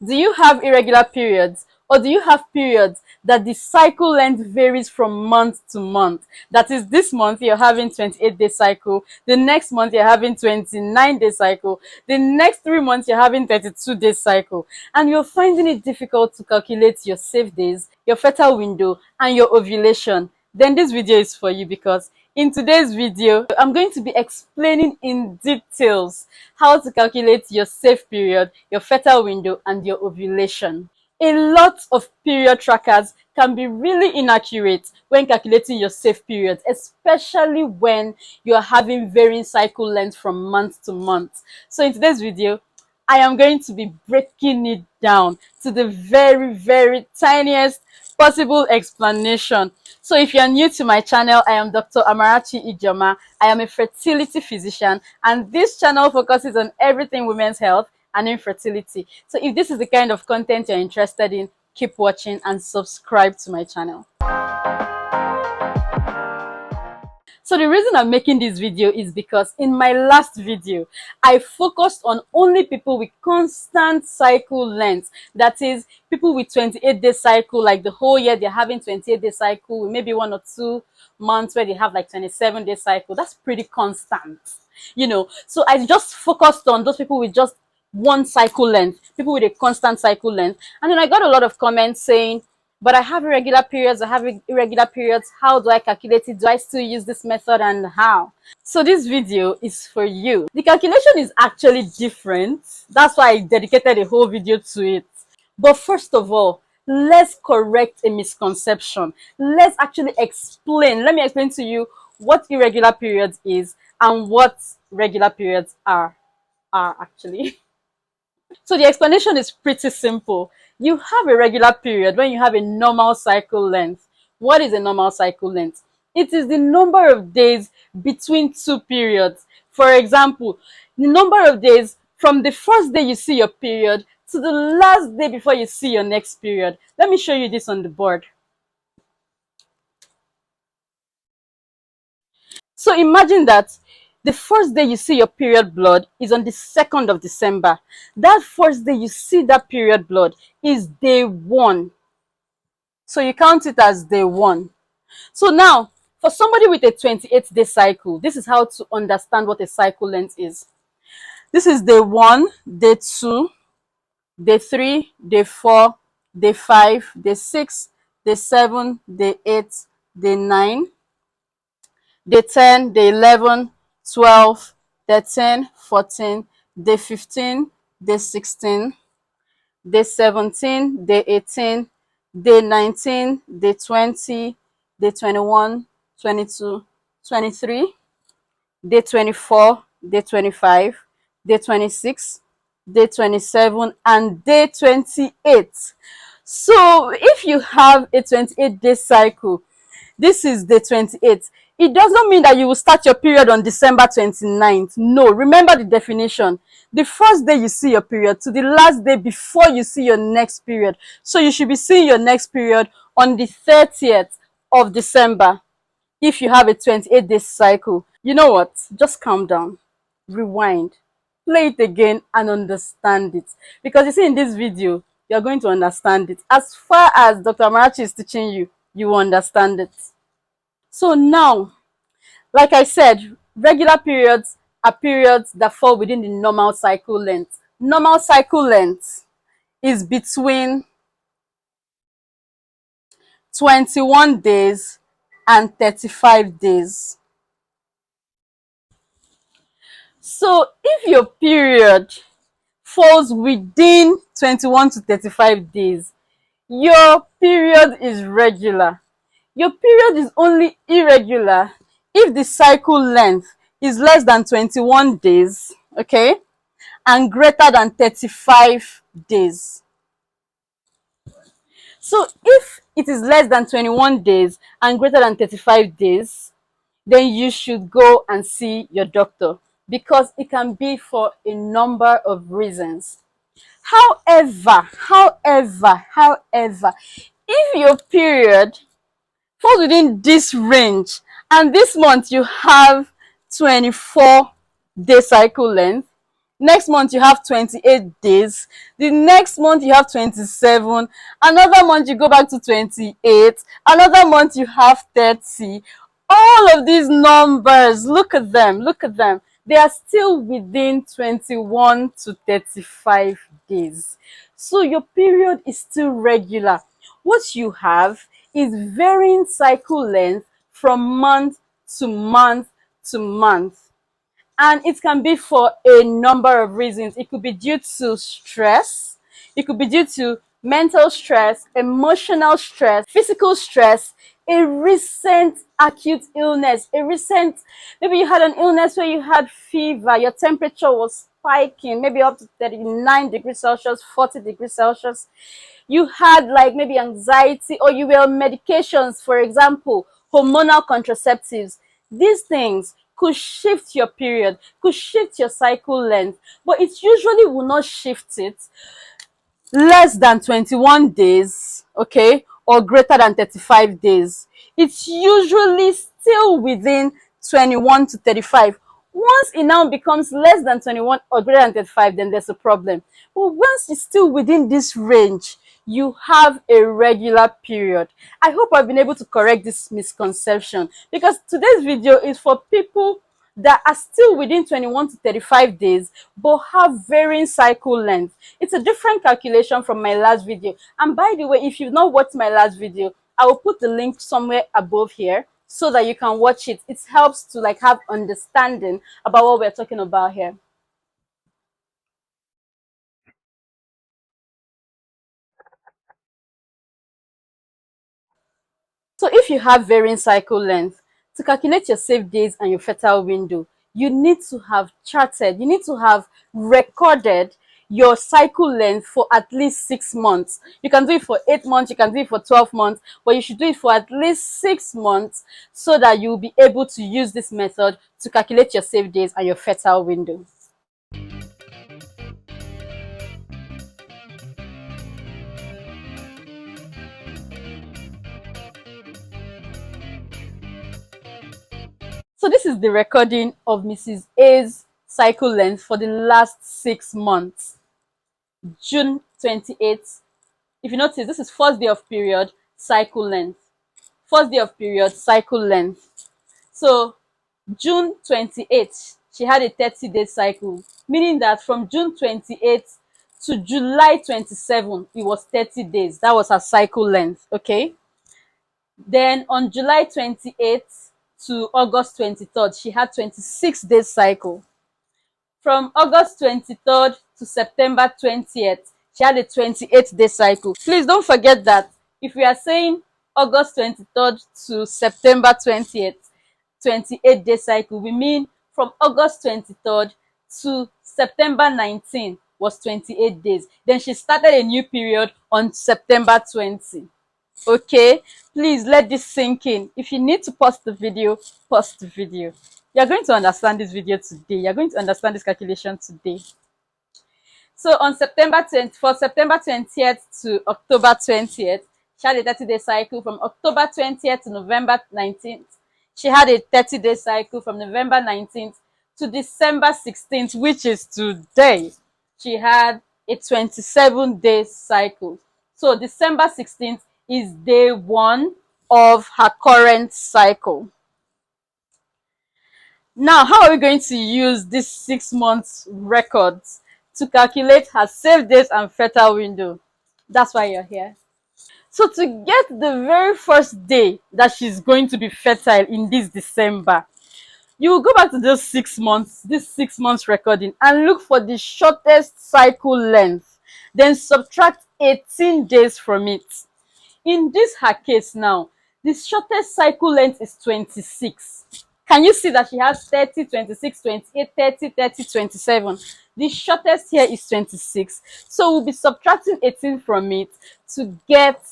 Do you have irregular periods? Or do you have periods that the cycle length varies from month to month? That is, this month you're having 28-day cycle, the next month you're having 29-day cycle, the next 3 months you're having 32-day cycle, and you're finding it difficult to calculate your safe days, your fertile window, and your ovulation. Then this video is for you, because in today's video, I'm going to be explaining in details how to calculate your safe period, your fertile window, and your ovulation. A lot of period trackers can be really inaccurate when calculating your safe period, especially when you're having varying cycle length from month to month. So in today's video, I am going to be breaking it down to the very tiniest possible explanation. So if you're new to my channel, I am Dr. Amarachi Ijeoma. I am a fertility physician, and this channel focuses on everything women's health and infertility. So if this is the kind of content you're interested in, keep watching and subscribe to my channel. So the reason I'm making this video is because in my last video, I focused on only people with constant cycle length. That is, people with 28-day cycle, like the whole year they're having 28-day cycle, maybe 1 or 2 months where they have like 27-day cycle. That's pretty constant, you know. So I just focused on those people with just one cycle length, people with a constant cycle length. And then I got a lot of comments saying, but I have irregular periods, how do I calculate it? Do I still use this method, and how? So this video is for you. The calculation is actually different. That's why I dedicated a whole video to it. But first of all, let's correct a misconception. Let's actually explain. Let me explain to you what irregular periods is and what regular periods are actually. So the explanation is pretty simple. You have a regular period when you have a normal cycle length. What is a normal cycle length? It is the number of days between two periods. For example, the number of days from the first day you see your period to the last day before you see your next period. Let me show you this on the board. So imagine that the first day you see your period blood is on the 2nd of December. That first day you see that period blood is day 1. So you count it as day 1. So now, for somebody with a 28-day cycle, this is how to understand what a cycle length is. This is day 1, day 2, day 3, day 4, day 5, day 6, day 7, day 8, day 9, day 10, day 11, 12, 13, 14, day 15, day 16, day 17, day 18, day 19, day 20, day 21, 22, 23, day 24, day 25, day 26, day 27, and day 28. So if you have a 28-day cycle, this is day 28. It does not mean that you will start your period on December 29th. No, remember the definition. The first day you see your period to the last day before you see your next period. So you should be seeing your next period on the 30th of December if you have a 28-day cycle. You know what? Just calm down, rewind, play it again and understand it. Because you see, in this video, you're going to understand it. As far as Dr. Amarachi is teaching you, you will understand it. So now, like I said, regular periods are periods that fall within the normal cycle length. Normal cycle length is between 21 days and 35 days. So if your period falls within 21 to 35 days, your period is regular. Your period is only irregular if the cycle length is less than 21 days, okay, and greater than 35 days. So if it is less than 21 days and greater than 35 days, then you should go and see your doctor, because it can be for a number of reasons. However, if your period falls within this range and this month you have 24-day cycle length, Next month you have 28 days. The next month you have 27. Another month you go back to 28. Another month you have 30. All of these numbers, look at them, look at them. They are still within 21 to 35 days. So your period is still regular. What you have is varying cycle length from month to month to month. And it can be for a number of reasons. It could be due to stress, it could be due to mental stress, emotional stress, physical stress, a recent acute illness, a recent, maybe you had an illness where you had fever, your temperature was spiking, maybe up to 39 degrees Celsius, 40 degrees Celsius. You had like maybe anxiety, or you were on medications, for example, hormonal contraceptives. These things could shift your period, could shift your cycle length, but it usually will not shift it less than 21 days, okay, or greater than 35 days. It's usually still within 21 to 35. Once it now becomes less than 21 or greater than 35, then there's a problem. But once it's still within this range, you have a regular period. I hope I've been able to correct this misconception, because today's video is for people that are still within 21 to 35 days but have varying cycle length. It's a different calculation from my last video. And by the way, if you've not watched my last video, I will put the link somewhere above here so that you can watch it. It helps to like have understanding about what we're talking about here. So if you have varying cycle length, to calculate your safe days and your fertile window, you need to have charted, you need to have recorded your cycle length for at least 6 months. You can do it for 8 months, you can do it for 12 months, but you should do it for at least 6 months so that you'll be able to use this method to calculate your safe days and your fertile window. So this is the recording of Mrs. A's cycle length for the last 6 months. June 28th. If you notice, this is first day of period, cycle length. First day of period, cycle length. So June 28th, she had a 30-day cycle, meaning that from June 28th to July 27th, it was 30 days. That was her cycle length, okay? Then on July 28th to August 23rd, she had 26-day cycle. From August 23rd to September 20th, she had a 28-day cycle. Please don't forget that if we are saying August 23rd to September 20th, 28-day cycle, we mean from August 23rd to September 19th was 28 days. Then she started a new period on September 20. Okay, please let this sink in. If you need to pause the video, pause the video. You're going to understand this video today. You're going to understand this calculation today. So on September 20th, for September 20th to October 20th, she had a 30-day cycle. From October 20th to November 19th, she had a 30-day cycle. From November 19th to December 16th, which is today, she had a 27-day cycle. So December 16th is day one of her current cycle. Now, how are we going to use this 6 months records to calculate her safe days and fertile window? That's why you're here. So to get the very first day that she's going to be fertile in this December, you will go back to those 6 months, this 6 months recording, and look for the shortest cycle length. Then subtract 18 days from it. In this her case now, the shortest cycle length is 26. Can you see that she has 30, 26, 28, 30, 30, 27? The shortest here is 26. So we'll be subtracting 18 from it to get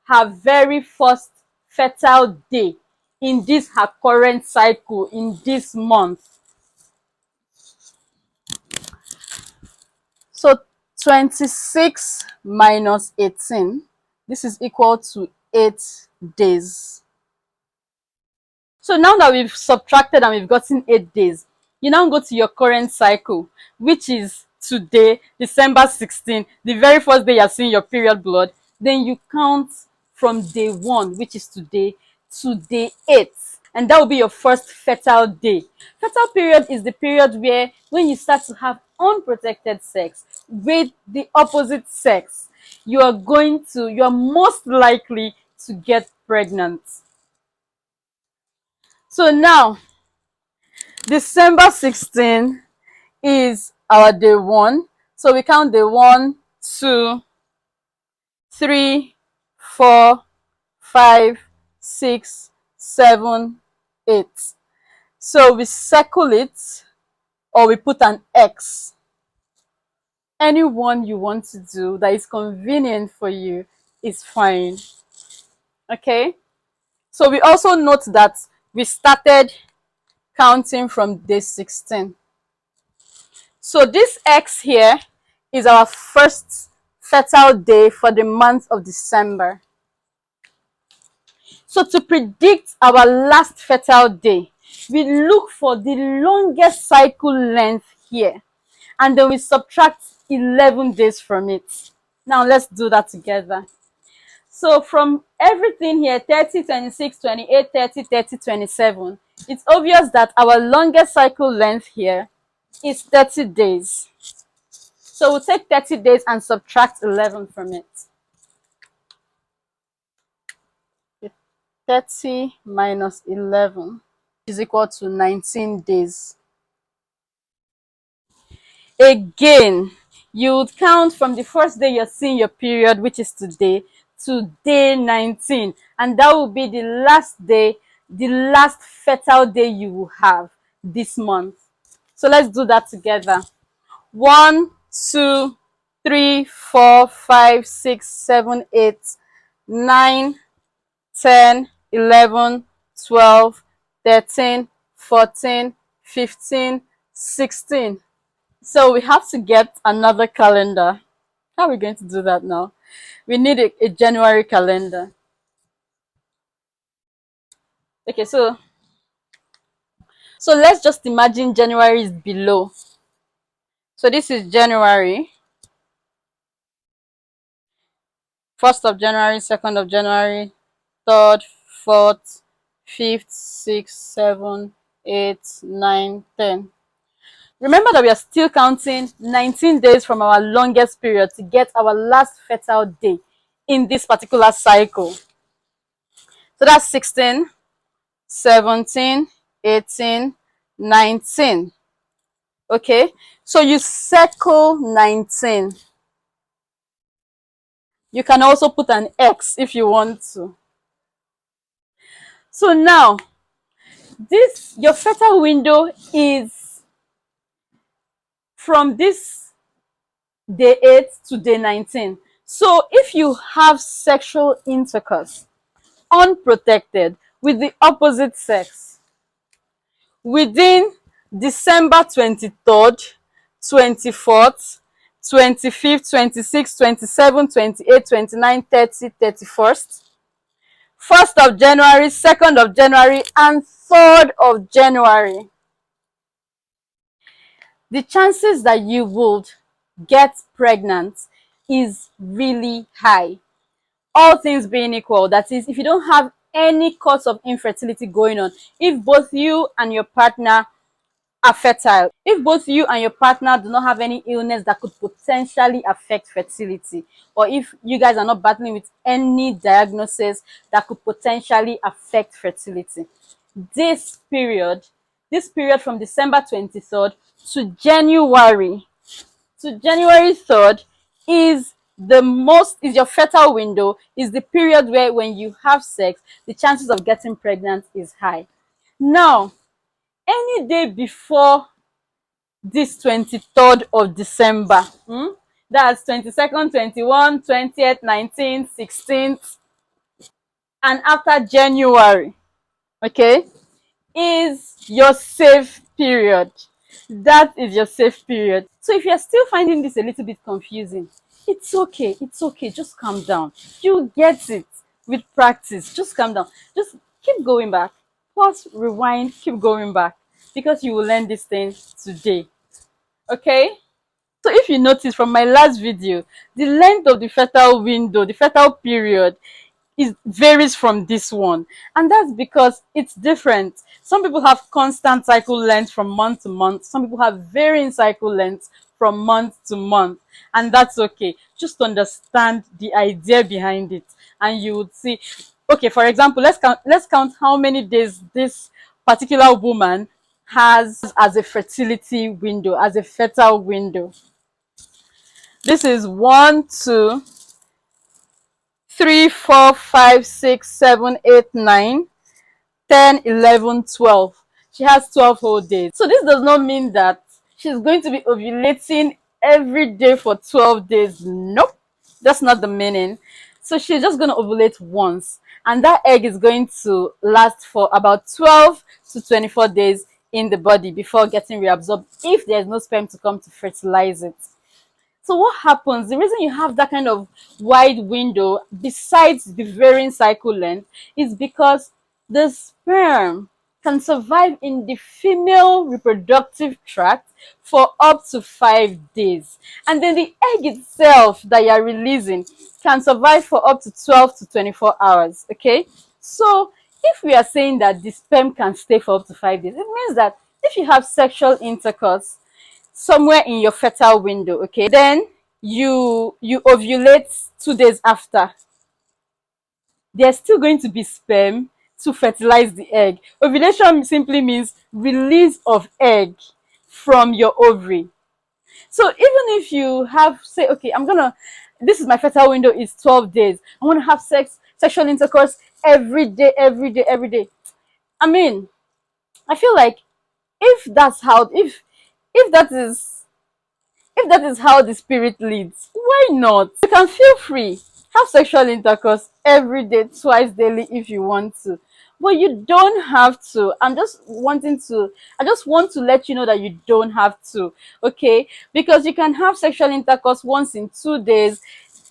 her very first fertile day in this her current cycle in this month. So 26 minus 18, this is equal to 8 days. So now that we've subtracted and we've gotten 8 days, You now go to your current cycle, which is today, December 16, the very first day you're seeing your period blood. Then you count from day 1, which is today, to day 8. And that will be your first fertile day. Fertile period is the period where when you start to have unprotected sex with the opposite sex, you are most likely to get pregnant. So now, December 16 is our day 1. So we count day 1, 2, 3, 4, 5, 6, 7, 8. So we circle it, or we put an X. Any one you want to do that is convenient for you is fine. Okay? So we also note that we started counting from day 16. So this X here is our first fertile day for the month of December. So to predict our last fertile day, we look for the longest cycle length here, and then we subtract 11 days from it. Now let's do that together. So from everything here, 30, 26, 28, 30, 30, 27, it's obvious that our longest cycle length here is 30 days. So we'll take 30 days and subtract 11 from it. 30 minus 11 is equal to 19 days. Again, you would count from the first day you're seeing your period, which is today, to day 19. And that will be the last day, the last fertile day you will have this month. So let's do that together. 1, 2, 3, 4, 5, 6, 7, 8, 9, 10, 11, 12, 13, 14, 15, 16. So we have to get another calendar. How are we going to do that now? We need a January calendar. Okay, so let's just imagine January is below. So this is January. 1st of January, 2nd of January, 3rd, 4th, 5th, 6th, 7th, 8th, 9th, 10th. Remember that we are still counting 19 days from our longest period to get our last fertile day in this particular cycle. So that's 16, 17, 18, 19. Okay, so you circle 19. You can also put an X if you want to. So now, your fertile window is from this day 8 to day 19. So if you have sexual intercourse unprotected with the opposite sex within December 23rd, 24th, 25th, 26th, 27th, 28th, 29th, 30th, 31st, 1st of January, 2nd of January, and 3rd of January, the chances that you would get pregnant is really high. All things being equal, that is, if you don't have any cause of infertility going on, if both you and your partner are fertile, if both you and your partner do not have any illness that could potentially affect fertility, or if you guys are not battling with any diagnosis that could potentially affect fertility, this period from December 23rd to January 3rd is your fertile window, is the period where when you have sex, the chances of getting pregnant is high. Now, any day before this 23rd of December, that's 22nd, 21, 20th, 19th, 16th, and after January, okay, is your safe period. That is your safe period. So if you're still finding this a little bit confusing, it's okay. It's okay. Just calm down. You'll get it with practice. Just calm down. Just keep going back. Pause, rewind, keep going back. because you will learn this thing today. Okay? So if you notice from my last video, the length of the fertile window, the fertile period, varies from this one, and that's because it's different. Some people have constant cycle length from month to month, some people have varying cycle length from month to month, and that's okay. Just understand the idea behind it and you would see. Okay, for example, let's count how many days this particular woman has as a fertility window, as a fertile window. This is 1, 2, 3, 4, 5, 6, 7, 8, 9, 10, 11, 12. She has 12 whole days. So this does not mean that she's going to be ovulating every day for 12 days. Nope, that's not the meaning. So she's just going to ovulate once, and that egg is going to last for about 12 to 24 days in the body before getting reabsorbed if there's no sperm to come to fertilize it. So what happens, the reason you have that kind of wide window besides the varying cycle length is because the sperm can survive in the female reproductive tract for up to 5 days. And then the egg itself that you're releasing can survive for up to 12 to 24 hours, okay? So if we are saying that the sperm can stay for up to 5 days, it means that if you have sexual intercourse somewhere in your fertile window, okay, then you ovulate 2 days after, there's still going to be sperm to fertilize the egg. Ovulation simply means release of egg from your ovary. So even if you have, say, okay, this is my fertile window is 12 days, I want to have sexual intercourse every day, every day, every day. I mean, I feel like if that's how, if that is how the spirit leads, why not? You can feel free, have sexual intercourse every day, twice daily if you want to, but you don't have to. I just want to let you know that you don't have to, okay? Because you can have sexual intercourse once in 2 days,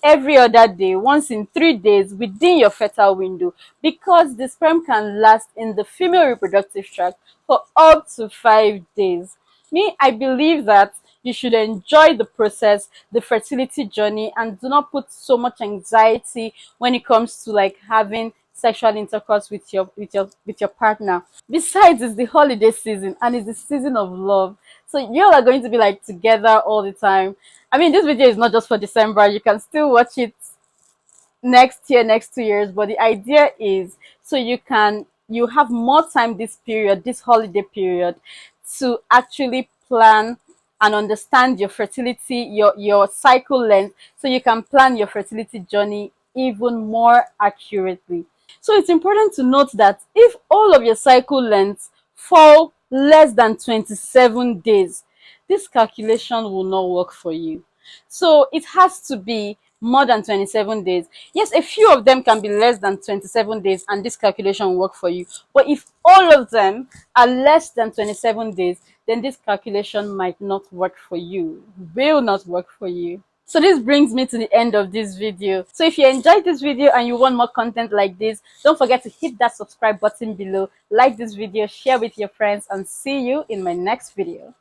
every other day, once in 3 days within your fertile window, because the sperm can last in the female reproductive tract for up to 5 days. Me, I believe that you should enjoy the process, the fertility journey, and do not put so much anxiety when it comes to like having sexual intercourse with your partner. Besides, it's the holiday season and it's the season of love, so you all are going to be like together all the time. I mean, this video is not just for December, you can still watch it next year, next 2 years, but the idea is so you have more time this period, this holiday period, to actually plan and understand your fertility, your cycle length, so you can plan your fertility journey even more accurately. So it's important to note that if all of your cycle lengths fall less than 27 days, this calculation will not work for you. So it has to be more than 27 days. Yes, a few of them can be less than 27 days and this calculation will work for you. But if all of them are less than 27 days, then this calculation might not work for you, will not work for you. So this brings me to the end of this video. So if you enjoyed this video and you want more content like this, don't forget to hit that subscribe button below, like this video, share with your friends, and see you in my next video.